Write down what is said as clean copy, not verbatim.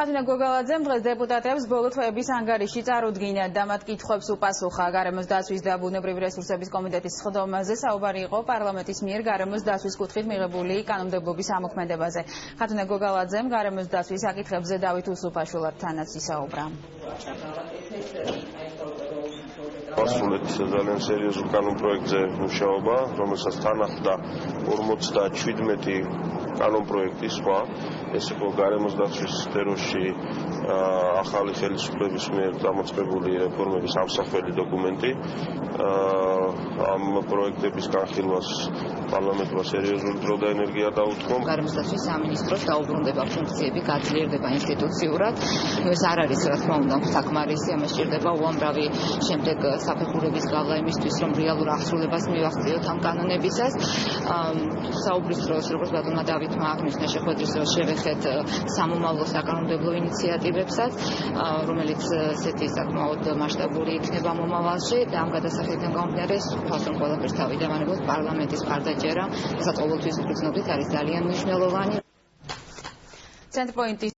ხათუნა გოგალაძემ დღეს დეპუტატებს ბოლო თვეების ანგარიში წარუდგინათ და მათ კითხვებს უპასუხა. გარემოს დაცვის და ბუნებრივი რესურსების კომიტეტის სხდომაზე საუბარი იყო პარლამენტის მიერ გარემოს დაცვის კუთხით მიღებული კანონმდებლობის ამოქმედებაზე. ხათუნა გოგალაძემ გარემოს დაცვის საკითხებზე დავით უსუფაშვილთანაც ისაუბრა. Ასრულეთ ძალიან სერიოზულ კანონპროექტზე მუშაობა, რომელსაც თან ახლდა 57 კანონპროექტი სხვა. ეს იყო გარემოს დაცვის სფეროში ახალი ხელისუფლების მიერ დამოწმებული რეფორმების ამსახველი დოკუმენტი. ამ პროექტების განხილვას პარლამენტმა სერიოზული დრო და ენერგია დაუთმო. გარემოს დაცვის სამინისტროს დაუბრუნდება ფუნქციები, გაძლიერდება ინსტიტუციურად. ეს არ არის რა თქმა უნდა საკმარისი, ამას სჭირდება უამრავი შემდეგ საფეხურების გავლა იმისთვის, რომ რეალურ აღსრულებას მივახციოთ ამ კანონებისას. საუბრის დროს, როგორც ბატონმა დავითმა აღნიშნა, შეხვედრის დროს შევეხეთ სამომავლო საკანონმდებლო ინიციატივებსაც, რომელიც ესეთი საკმაოდ მასშტაბური იქნება მომავალში და ამ გადასახედიდან გამომდინარე, ვთქვათ, რომ ყველაფერს თავი დავანებოთ პარლამენტის მხარდაჭერა, რასაც ყოველთვის ვგრძნობთ, არის ძალიან მნიშვნელოვანი. ცენტრპოინტის